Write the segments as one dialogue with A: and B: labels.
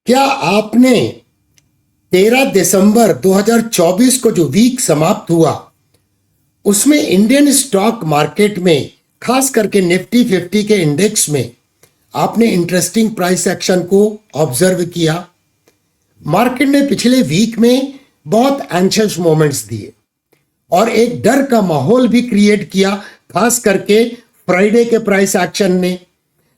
A: क्या आपने 13 दिसंबर 2024 को जो वीक समाप्त हुआ उसमें इंडियन स्टॉक मार्केट में खास करके निफ्टी 50 के इंडेक्स में आपने इंटरेस्टिंग प्राइस एक्शन को ऑब्जर्व किया? मार्केट ने पिछले वीक में बहुत एंशियस मोमेंट्स दिए और एक डर का माहौल भी क्रिएट किया, खास करके फ्राइडे के प्राइस एक्शन ने।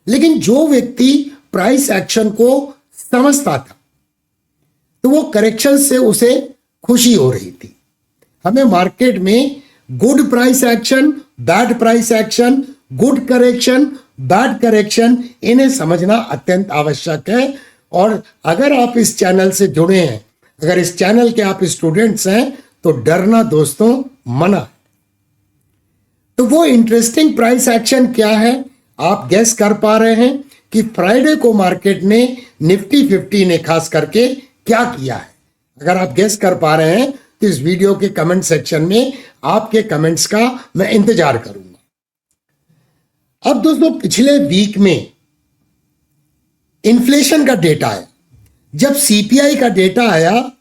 A: लेकिन जो व्यक्ति प्राइस एक्शन को समझता था तो वो करेक्शन से उसे खुशी हो रही थी। हमें मार्केट में good price action, bad price action, good correction, bad correction, इन्हें समझना अत्यंत आवश्यक है। और अगर आप इस चैनल से जुड़े हैं, अगर इस चैनल के आप स्टूडेंट्स हैं, तो डरना दोस्तों मना है। तो वो इंटरेस्टिंग प्राइस एक्शन क्या है, आप गेस कर पा रहे हैं कि फ्राइडे को मार्केट ने निफ्टी 50 ने खास करके क्या किया है? अगर आप गेस कर पा रहे हैं तो इस वीडियो के कमेंट सेक्शन में आपके कमेंट्स का मैं इंतजार करूंगा। अब दोस्तों, पिछले वीक में इन्फ्लेशन का डेटा आया। जब सीपीआई का डेटा आया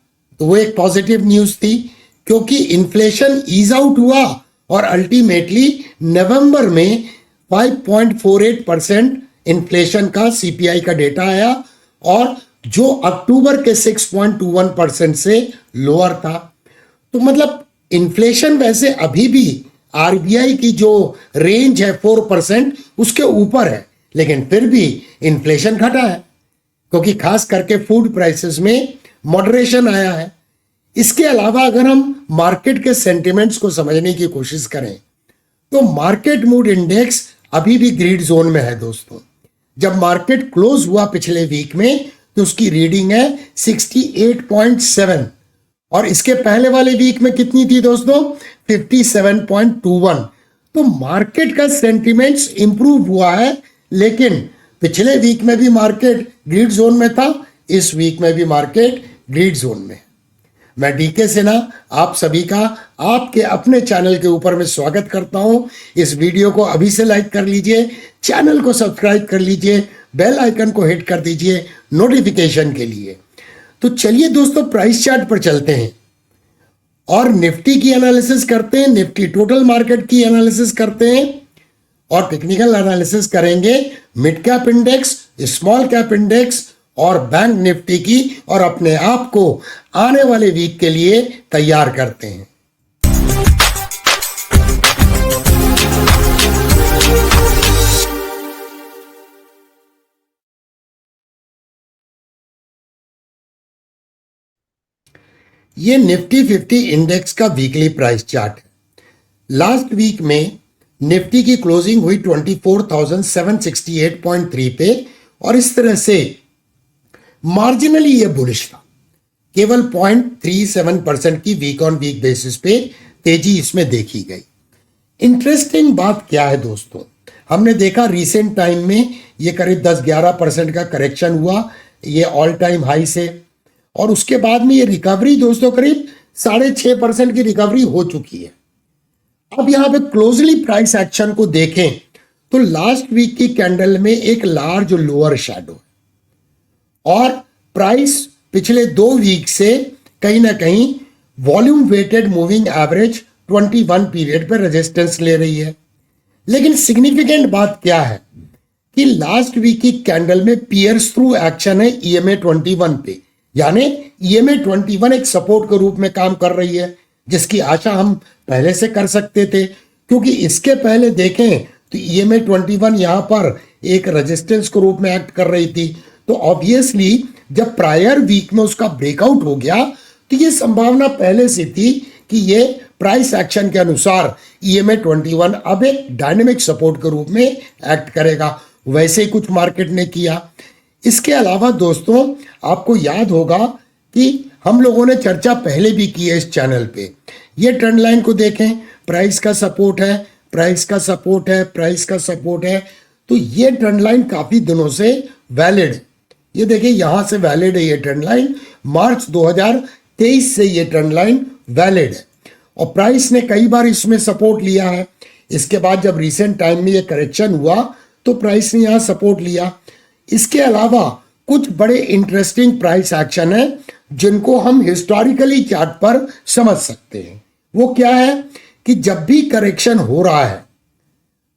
A: तो वो एक पॉजिटिव न्यूज थी, क्योंकि इन्फ्लेशन ईज आउट हुआ और अल्टीमेटली नवंबर में 5.48% इन्फ्लेशन का सीपीआई का डेटा आया, और जो अक्टूबर के 6.21% से लोअर था। तो मतलब इन्फ्लेशन वैसे अभी भी आरबीआई की जो रेंज है 4% उसके ऊपर है, लेकिन फिर भी इन्फ्लेशन घटा है, क्योंकि खास करके फूड प्राइसेस में मॉडरेशन आया है। इसके अलावा अगर हम मार्केट के सेंटिमेंट्स को समझने की कोशिश करें तो मार्केट मूड इंडेक्स अभी भी ग्रीड जोन में है दोस्तों। जब मार्केट क्लोज हुआ पिछले वीक में तो उसकी रीडिंग है 68.7, और इसके पहले वाले वीक में कितनी थी दोस्तों? 57.21। तो मार्केट का सेंटिमेंट्स इंप्रूव हुआ है, लेकिन पिछले वीक में भी मार्केट ग्रीड जोन में था, इस वीक में भी मार्केट ग्रीड जोन में। मैं डीके सिन्हा आप सभी का आपके अपने चैनल के ऊपर मैं स्वागत करता हूं। इस वीडियो को अभी से लाइक कर लीजिए, चैनल को सब्सक्राइब कर लीजिए, बेल आइकन को हिट कर दीजिए नोटिफिकेशन के लिए। तो चलिए दोस्तों, प्राइस चार्ट पर चलते हैं और निफ्टी की एनालिसिस करते हैं, निफ्टी टोटल मार्केट की एनालिसिस करते हैं और टेक्निकल एनालिसिस करेंगे mid cap index, small cap index और बैंक निफ्टी की, और अपने आप को आने वाले वीक के लिए तैयार करते हैं। ये निफ्टी 50 इंडेक्स का वीकली प्राइस चार्ट है। लास्ट वीक में निफ्टी की क्लोजिंग हुई 24,768.3 पे, और इस तरह से मार्जिनली ये बुलिश था। केवल 0.37% की वीक ऑन वीक बेसिस पे तेजी इसमें देखी गई। इंटरेस्टिंग बात क्या है दोस्तों, हमने देखा रिसेंट टाइम में ये करीब 10-11% का करेक्शन हुआ, ये ऑल टाइम हाई से, और उसके बाद में ये रिकवरी दोस्तों करीब 6.5% की रिकवरी हो चुकी है। अब यहां पे क्लोजली प्राइस एक्शन को देखें तो लास्ट वीक की कैंडल में एक लार्ज लोअर शैडो है, और प्राइस पिछले 2 वीक से कहीं ना कहीं volume weighted moving average 21 period पर रेजिस्टेंस ले रही है। लेकिन सिग्निफिकेंट बात क्या है कि लास्ट वीक की कैंडल में पियर्स थ्रू एक्शन है EMA 21 पे, यानी EMA 21 एक सपोर्ट के रूप में काम कर रही है, जिसकी आशा हम पहले से कर सकते थे, क्योंकि इसके पहले देखें तो EMA 21 यहां पर एक रेजिस्टेंस के रूप में एक्ट कर रही थी। तो ऑब्वियसली जब प्रायर वीक में उसका ब्रेकआउट हो गया तो ये संभावना पहले से थी कि ये प्राइस एक्शन के अनुसार EMA 21 अब एक डायनेमिक सपोर्ट के रूप में एक्ट करेगा। वैसे ही कुछ मार्केट ने किया। इसके अलावा दोस्तों, आपको याद होगा कि हम लोगों ने चर्चा पहले भी की है इस चैनल पे। ये ट्रेंड लाइन को देखें, प्राइस का सपोर्ट है, प्राइस का सपोर्ट है, प्राइस का सपोर्ट है। तो ये ट्रेंड लाइन काफी दिनों से वैलिड है। ये देखिए यहां से वैलिड है ये ट्रेंड लाइन, मार्च 2023 से ये ट्रेंड लाइन वैलिड है, और प्राइस ने कई बार इसमें सपोर्ट लिया है। इसके बाद जब रिसेंट टाइम में ये करेक्शन हुआ तो प्राइस ने यहां सपोर्ट लिया। इसके अलावा कुछ बड़े इंटरेस्टिंग प्राइस एक्शन है जिनको हम हिस्टोरिकली चार्ट पर समझ सकते हैं। वो क्या है कि जब भी करेक्शन हो रहा है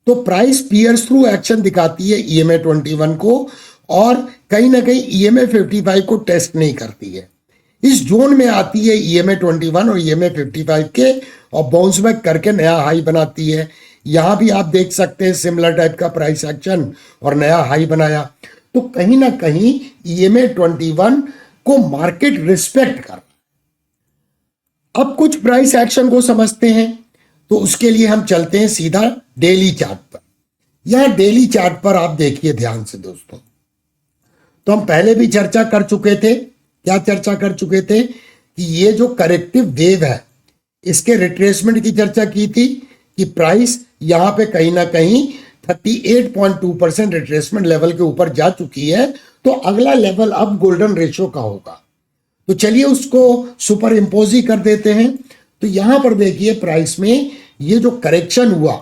A: तो प्राइस पियर्स थ्रू एक्शन दिखाती है EMA 21 को, और कहीं ना कहीं EMA 55 को टेस्ट नहीं करती है। इस जोन में आती है EMA 21 और EMA 55 के, और बाउंस बैक करके नया हाई बनाती है। यहां भी आप देख सकते हैं सिमिलर टाइप का प्राइस एक्शन, और नया हाई बनाया। तो कहीं ना कहीं EMA 21 को मार्केट रिस्पेक्ट कर। अब कुछ प्राइस एक्शन को समझते हैं, तो उसके लिए हम चलते हैं सीधा डेली चार्ट पर। यहां डेली चार्ट पर आप देखिए ध्यान से दोस्तों, तो हम पहले भी चर्चा कर चुके थे। क्या चर्चा कर चुके थे कि ये जो करेक्टिव वेव है इसके रिट्रेसमेंट की चर्चा की थी कि प्राइस यहां पे कहीं ना कहीं 38.2% रिट्रेसमेंट लेवल के ऊपर जा चुकी है। तो अगला लेवल अब गोल्डन रेशियो का होगा। तो चलिए उसको सुपर इम्पोज ही कर देते हैं। तो यहां पर देखिए प्राइस में ये जो करेक्शन हुआ,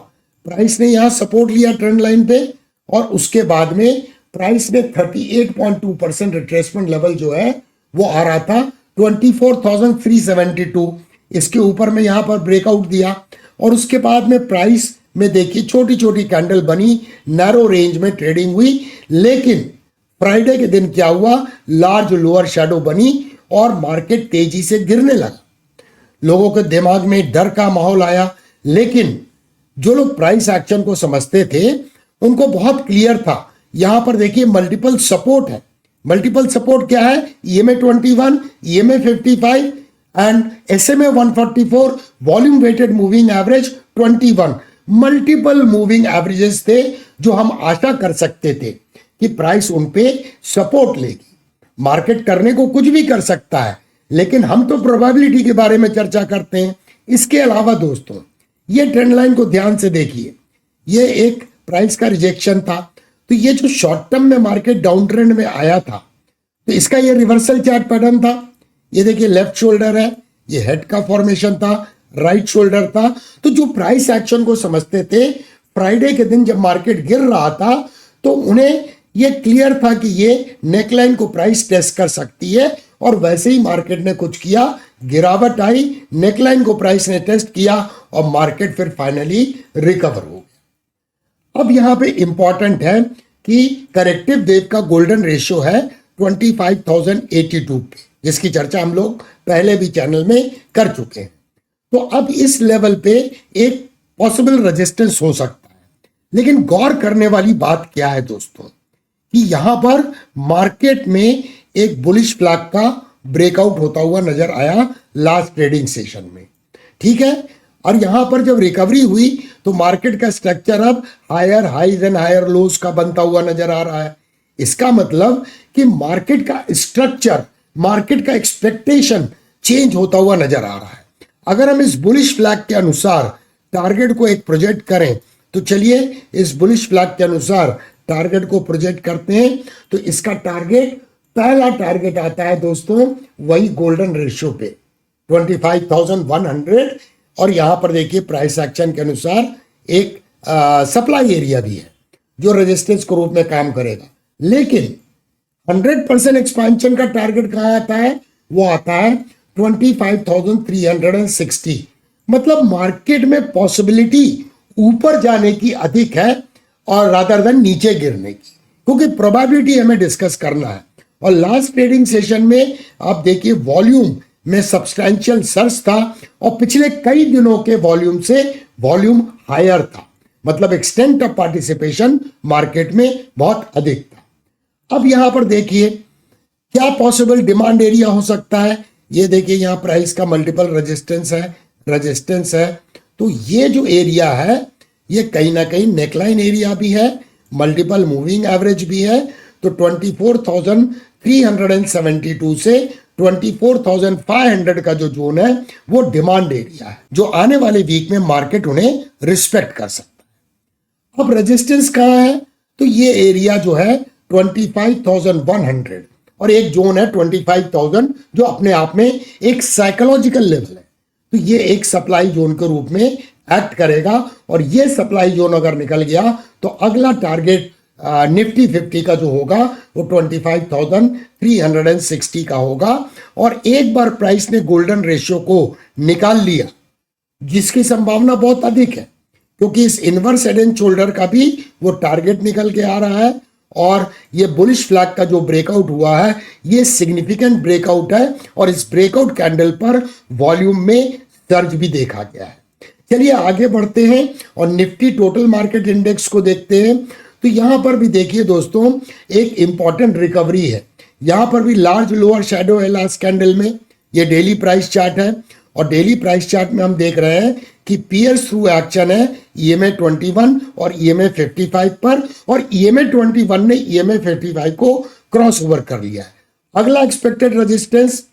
A: प्राइस ने यहां सपोर्ट लिया ट्रेंड लाइन पे, और उसके बाद में प्राइस में 38.2% रिट्रेसमेंट लेवल जो है वो आ रहा था 24,372। इसके ऊपर में यहां पर ब्रेकआउट दिया, और उसके बाद में प्राइस में देखिए छोटी छोटी कैंडल बनी, नैरो रेंज में ट्रेडिंग हुई। लेकिन फ्राइडे के दिन क्या हुआ, लार्ज लोअर शैडो बनी और मार्केट तेजी से गिरने लगा। लोगों के दिमाग में डर का माहौल आया, लेकिन जो लोग प्राइस एक्शन को समझते थे उनको बहुत क्लियर था। यहां पर देखिए मल्टीपल सपोर्ट है। मल्टीपल सपोर्ट क्या है, EMA 21, EMA 55 and SMA 144, volume weighted moving average 21। Multiple moving averages थे जो हम आशा कर सकते थे कि प्राइस उन पे सपोर्ट लेगी। मार्केट करने को कुछ भी कर सकता है, लेकिन हम तो प्रोबेबिलिटी के बारे में चर्चा करते हैं। इसके अलावा दोस्तों ये ट्रेंड लाइन को ध्यान से देखिए, ये एक प्राइस का रिजेक्शन था। तो ये जो शॉर्ट टर्म में मार्केट डाउन ट्रेंड में आया था, तो इसका ये रिवर्सल चार्ट पैटर्न था। ये देखिए लेफ्ट शोल्डर है, ये हेड का फॉर्मेशन था, राइट शोल्डर था। तो जो प्राइस एक्शन को समझते थे, फ्राइडे के दिन जब मार्केट गिर रहा था तो उन्हें ये क्लियर था कि ये नेकलाइन को प्राइस टेस्ट कर सकती है, और वैसे ही मार्केट ने कुछ किया, गिरावट आई, नेकलाइन को प्राइस ने टेस्ट किया और मार्केट फिर फाइनली रिकवर हो गया। अब यहां पे इंपॉर्टेंट है कि करेक्टिव वेव का गोल्डन रेशियो है 25,082 पे, जिसकी चर्चा हम लोग पहले भी चैनल में कर चुके हैं। तो अब इस लेवल पे एक पॉसिबल रेजिस्टेंस हो सकता है, लेकिन गौर करने वाली बात क्या है दोस्तों कि यहां पर मार्केट में एक बुलिश फ्लैग का ब्रेकआउट होता हुआ नजर आया लास्ट ट्रेडिंग सेशन में, ठीक है। और यहां पर जब रिकवरी हुई तो मार्केट का स्ट्रक्चर अब higher highs and higher lows का बनता हुआ नजर आ रहा है। इसका मतलब कि मार्केट का स्ट्रक्चर, मार्केट का एक्सपेक्टेशन चेंज होता हुआ नजर आ रहा है। अगर हम इस बुलिश फ्लैग के अनुसार टारगेट को एक प्रोजेक्ट करें, तो चलिए इस बुलिश फ्लैग के अनुसार टारगेट को प्रोजेक्ट करते हैं। तो इसका टारगेट, पहला टारगेट आता है दोस्तों वही गोल्डन रेशियो पे 25,100, और यहां पर देखिए प्राइस एक्शन के अनुसार एक सप्लाई एरिया भी है जो रेजिस्टेंस के रूप में काम करेगा। लेकिन 100% एक्सपेंशन का टारगेट कहां आता है, वो आता है 25,360। मतलब मार्केट में पॉसिबिलिटी ऊपर जाने की अधिक है और रादर देन नीचे गिरने की, क्योंकि प्रोबेबिलिटी हमें डिस्कस करना है। और लास्ट ट्रेडिंग सेशन में आप देखिए वॉल्यूम में सब्सटैंशियल सर्ज था, और पिछले कई दिनों के वॉल्यूम से वॉल्यूम हायर था, मतलब एक्सटेंट ऑफ पार्टिसिपेशन मार्केट में बहुत अधिक था। अब यहां पर देखिए क्या पॉसिबल डिमांड एरिया हो सकता है। ये देखिए यहां प्राइस का मल्टीपल रेजिस्टेंस है। तो ये जो एरिया है ये कहीं ना कहीं नेकलाइन एरिया भी है, मल्टीपल मूविंग एवरेज भी है। तो 24,372 से 24,500 का जो जोन है वो डिमांड एरिया है, जो आने वाले वीक में मार्केट उन्हें रिस्पेक्ट कर सकता है। अब रेजिस्टेंस कहां है, तो ये एरिया जो है 25,100, और एक जोन है 25,000 जो अपने आप में एक साइकोलॉजिकल लेवल है। तो ये एक सप्लाई जोन के रूप में एक्ट करेगा, और ये सप्लाई जोन अगर निकल गया तो अगला टारगेट निफ्टी 50 का जो होगा वो 25,360 का होगा। और एक बार प्राइस ने गोल्डन रेशियो को निकाल लिया, जिसकी संभावना बहुत अधिक है, क्योंकि इस इनवर्स हेड एंड शोल्डर का भी वो टारगेट निकल के आ रहा है। और ये बुलिश फ्लैग का जो ब्रेकआउट हुआ है ये सिग्निफिकेंट ब्रेकआउट है, और इस ब्रेकआउट कैंडल पर वॉल्यूम में सर्ज भी देखा गया है। चलिए आगे बढ़ते हैं और निफ्टी टोटल मार्केट इंडेक्स को देखते हैं। तो यहां पर भी देखिए दोस्तों, एक इंपॉर्टेंट रिकवरी है। यहां पर भी लार्ज लोअर शैडो है लास्ट कैंडल में। ये डेली प्राइस चार्ट है, और डेली प्राइस चार्ट में हम देख रहे हैं कि पियर्स थ्रू एक्शन है EMA 21 और EMA 55 पर, और EMA 21 ने EMA 55 को क्रॉस ओवर कर लिया है। अगला एक्सपेक्टेड रेजिस्टेंस,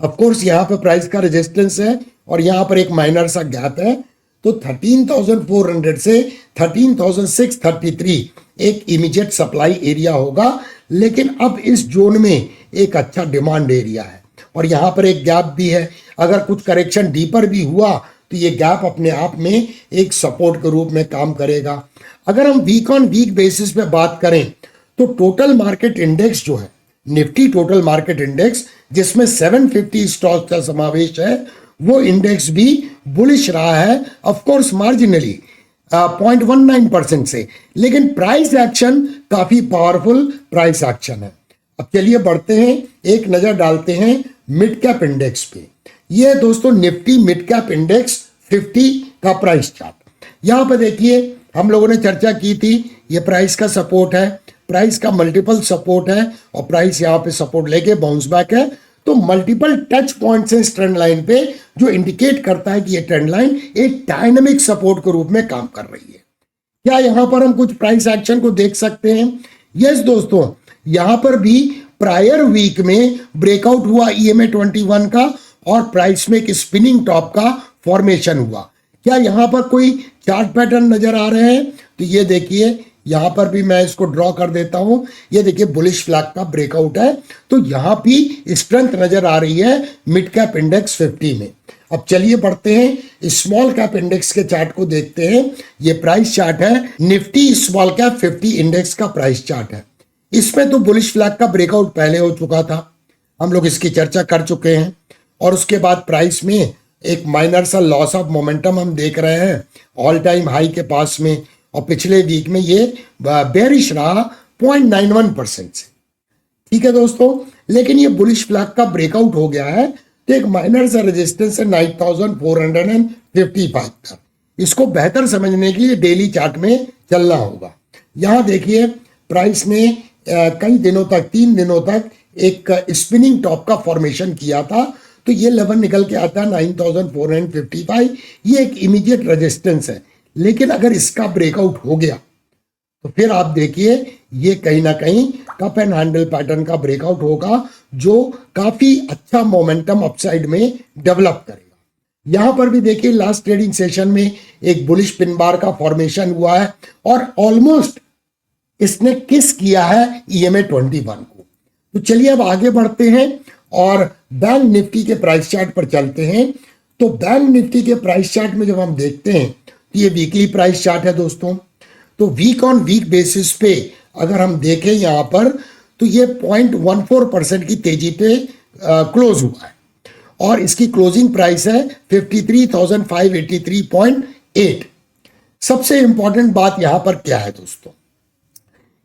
A: ऑफ कोर्स यहाँ पे प्राइस का रेजिस्टेंस है, और यहाँ पर एक माइनर सा गैप है। तो 13,400 से 13,633 एक इमीडिएट सप्लाई एरिया होगा, लेकिन अब इस जोन में एक अच्छा डिमांड एरिया है, और यहाँ पर एक गैप भी है। अगर कुछ करेक्शन डीपर भी हुआ तो ये गैप अपने आप में एक सपोर्ट के रूप में काम करेगा। अगर हम वीक ऑन वीक बेसिस पे बात करें तो टोटल मार्केट इंडेक्स जो है, निफ्टी टोटल मार्केट इंडेक्स, जिसमें 750 स्टॉक्स का समावेश है, वो इंडेक्स भी बुलिश रहा है, ऑफ कोर्स मार्जिनली 0.19% से, लेकिन प्राइस एक्शन काफी पावरफुल प्राइस एक्शन है। अब चलिए बढ़ते हैं, एक नजर डालते हैं मिड कैप इंडेक्स पे। ये दोस्तों निफ्टी मिड कैप इंडेक्स 50 का प्राइस चार्ट। यहां पर देखिए, हम लोगों ने चर्चा की थी, ये प्राइस का सपोर्ट है, प्राइस का मल्टीपल सपोर्ट है, और प्राइस यहां पे सपोर्ट लेके बाउंस बैक है। तो मल्टीपल टच पॉइंट्स हैं इस ट्रेंड लाइन पे, जो इंडिकेट करता है कि ये ट्रेंड लाइन एक डायनामिक सपोर्ट के रूप में काम कर रही है। क्या यहां पर हम कुछ प्राइस एक्शन को देख सकते हैं? यस दोस्तों, यहां पर भी प्रायर वीक में ब्रेकआउट हुआ EMA 21 का, और प्राइस में एक स्पिनिंग टॉप का फॉर्मेशन हुआ। क्या यहां पर कोई चार्ट पैटर्न नजर आ रहे हैं? तो ये देखिए, यहां पर भी मैं इसको ड्रॉ कर देता हूं। ये देखिए बुलिश फ्लैग का ब्रेकआउट है, तो यहां भी स्ट्रेंथ नजर आ रही है मिड कैप इंडेक्स 50 में। अब चलिए बढ़ते हैं, स्मॉल कैप इंडेक्स के चार्ट को देखते हैं। ये प्राइस चार्ट है निफ्टी स्मॉल कैप 50 इंडेक्स का प्राइस चार्ट है। इसमें तो बुलिश फ्लैग का ब्रेकआउट पहले हो चुका था, हम लोग इसकी चर्चा कर चुके हैं, और उसके बाद प्राइस में एक माइनर सा लॉस ऑफ मोमेंटम हम देख रहे हैं ऑल टाइम हाई के पास में, और पिछले वीक में ये बेरिश रहा 0.91% से। ठीक है दोस्तों, लेकिन ये बुलिश फ्लैग का ब्रेकआउट हो गया है, तो एक माइनर सा रेजिस्टेंस है 9,455 का। इसको बेहतर समझने के लिए डेली चार्ट में चलना होगा। यहां देखिए, प्राइस ने कई दिनों तक, 3 दिनों तक एक स्पिनिंग टॉप का फॉर्मेशन किया था, तो ये लेवल निकल के आता है 9,455। ये एक इमीडिएट रेजिस्टेंस है, लेकिन अगर इसका ब्रेकआउट हो गया तो फिर आप देखिए ये कहीं ना कहीं कप एंड हैंडल पैटर्न का ब्रेकआउट होगा, जो काफी अच्छा मोमेंटम अपसाइड में डेवलप करेगा। यहां पर भी देखिए, लास्ट ट्रेडिंग सेशन में एक बुलिश पिन बार का फॉर्मेशन हुआ है, और ऑलमोस्ट इसने किस किया है EMA 21 को। तो चलिए अब आगे बढ़ते हैं और बैंक निफ्टी के प्राइस चार्ट पर चलते हैं। तो बैंक निफ्टी के प्राइस चार्ट में जब हम देखते हैं तो ये वीकली प्राइस चार्ट है दोस्तों। तो वीक ऑन वीक बेसिस पे अगर हम देखें यहां पर, तो ये 0.14% की तेजी पे क्लोज हुआ है, और इसकी क्लोजिंग प्राइस है 53,583.8। सबसे इंपॉर्टेंट बात यहां पर क्या है दोस्तों,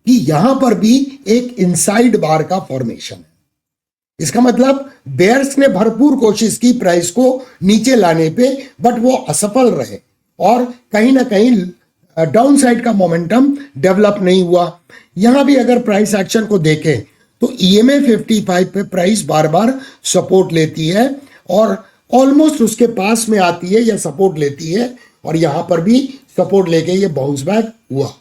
A: कि यहां पर भी एक इनसाइड बार का फॉर्मेशन है। इसका मतलब बेयर्स ने भरपूर कोशिश की प्राइस को नीचे लाने पे, बट वो असफल रहे, और कहीं ना कहीं डाउन साइड का मोमेंटम डेवलप नहीं हुआ। यहां भी अगर प्राइस एक्शन को देखें तो EMA 55 पे प्राइस बार बार सपोर्ट लेती है, और ऑलमोस्ट उसके पास में आती है या सपोर्ट लेती है, और यहां पर भी सपोर्ट लेके ये बाउंस बैक हुआ।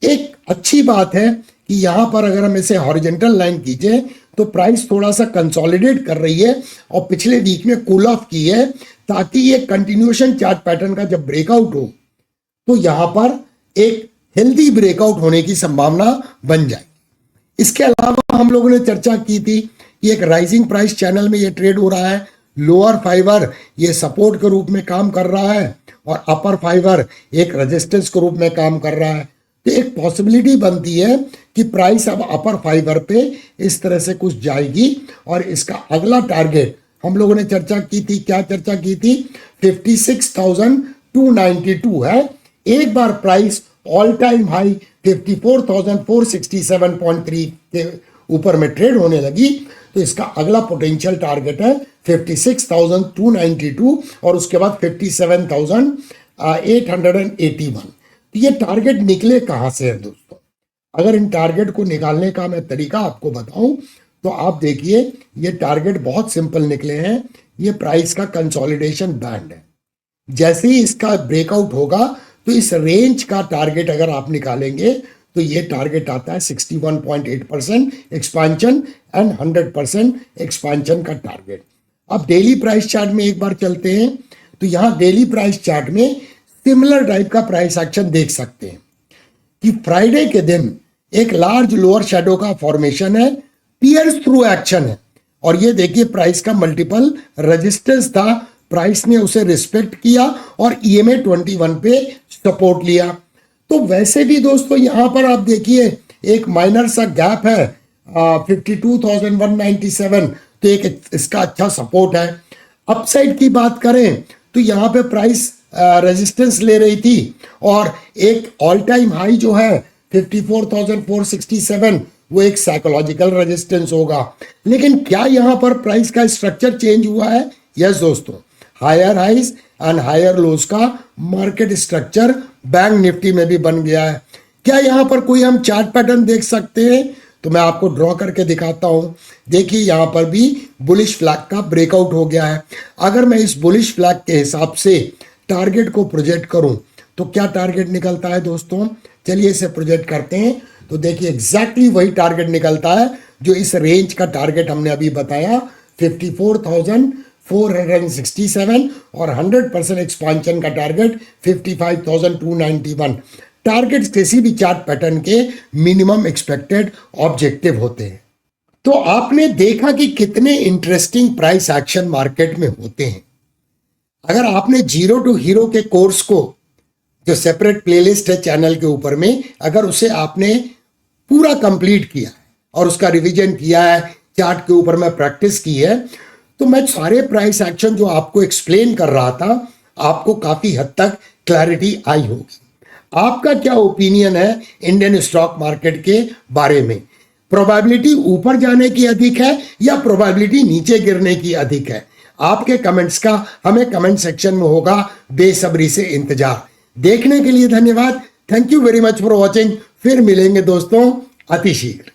A: एक अच्छी बात है कि यहां पर अगर हम इसे हॉरिजॉन्टल लाइन कीजिए तो प्राइस थोड़ा सा कंसोलिडेट कर रही है, और पिछले वीक में कूल ऑफ की है, ताकि ये कंटिन्यूएशन चार्ट पैटर्न का जब ब्रेकआउट हो तो यहां पर एक हेल्दी ब्रेकआउट होने की संभावना बन जाएगी। इसके अलावा हम लोगों ने चर्चा की थी कि एक राइजिंग प्राइस चैनल में ये ट्रेड हो रहा है। लोअर फाइबर ये सपोर्ट के रूप में काम कर रहा है, और अपर फाइबर एक रेजिस्टेंस के रूप में काम कर रहा है। तो एक पॉसिबिलिटी बनती है कि प्राइस अब अपर फाइबर पे इस तरह से कुछ जाएगी और इसका अगला टारगेट हम लोगों ने चर्चा की थी, क्या चर्चा की थी, 56,292 है। एक बार प्राइस ऑल टाइम हाई 54,467.3 के ऊपर में ट्रेड होने लगी तो इसका अगला पोटेंशियल टारगेट है 56,292 और उसके बाद 57,881। तो ये टारगेट निकले कहां से है दोस्तों? अगर इन टारगेट को निकालने का मैं तरीका आपको बताऊं तो आप देखिए ये टारगेट बहुत सिंपल निकले हैं। ये प्राइस का कंसोलिडेशन बैंड है। जैसे ही इसका ब्रेकआउट होगा तो इस रेंज का टारगेट अगर आप निकालेंगे तो ये टारगेट आता है 61.8% एक्सपांशन एंड 100% एक्सपांशन का टारगेट। अब डेली प्राइस चार्ट में एक बार चलते हैं तो यहां डेली प्राइस चार्ट में सिमिलर टाइप का प्राइस एक्शन देख सकते हैं कि फ्राइडे के दिन एक लार्ज लोअर शैडो का फॉर्मेशन है, पियर्स थ्रू एक्शन है और ये देखिए प्राइस का मल्टीपल रेजिस्टेंस था, प्राइस ने उसे रिस्पेक्ट किया और EMA 21 पे सपोर्ट लिया। तो वैसे भी दोस्तों यहां पर आप देखिए एक माइनर सा गैप है 52,197, तो एक इसका अच्छा सपोर्ट है। अपसाइड की बात करें तो यहां पे प्राइस रेजिस्टेंस ले रही थी और एक ऑल टाइम हाई जो है 54,467 वो एक साइकोलॉजिकल रेजिस्टेंस होगा। लेकिन क्या यहां पर प्राइस का स्ट्रक्चर चेंज हुआ है? यस दोस्तों, higher highs and higher lows का मार्केट स्ट्रक्चर बैंक निफ्टी में भी बन गया है। क्या यहां पर कोई हम चार्ट पैटर्न देख सकते हैं? तो मैं आपको ड्रॉ करके दिखाता हूं। देखिए यहां पर भी बुलिश फ्लैग का ब्रेकआउट हो गया है। अगर मैं इस बुलिश फ्लैग के हिसाब से टारगेट को प्रोजेक्ट करूं तो क्या टारगेट निकलता है दोस्तों? चलिए इसे प्रोजेक्ट करते हैं तो देखिए एग्जैक्टली वही टारगेट निकलता है जो इस रेंज का टारगेट हमने अभी बताया 54,467 और 100% एक्सपांशन का टारगेट 55,291। टारगेट्स किसी भी चार्ट पैटर्न के मिनिमम एक्सपेक्टेड ऑब्जेक्टिव होते हैं। तो आपने देखा कि कितने इंटरेस्टिंग प्राइस एक्शन मार्केट में होते हैं। अगर आपने जीरो टू हीरो के कोर्स को, जो सेपरेट प्लेलिस्ट है चैनल के ऊपर में, अगर उसे आपने पूरा कंप्लीट किया और उसका रिवीजन किया है, चार्ट के ऊपर में प्रैक्टिस की है, तो मैं सारे प्राइस एक्शन जो आपको एक्सप्लेन कर रहा था आपको काफी हद तक क्लैरिटी आई होगी। आपका क्या ओपिनियन है इंडियन स्टॉक मार्केट के बारे में? प्रोबेबिलिटी ऊपर जाने की अधिक है या प्रोबेबिलिटी नीचे गिरने की अधिक है? आपके कमेंट्स का हमें कमेंट सेक्शन में होगा बेसब्री से इंतजार। देखने के लिए धन्यवाद। Thank you very much for watching. फिर मिलेंगे दोस्तों अति शीघ्र।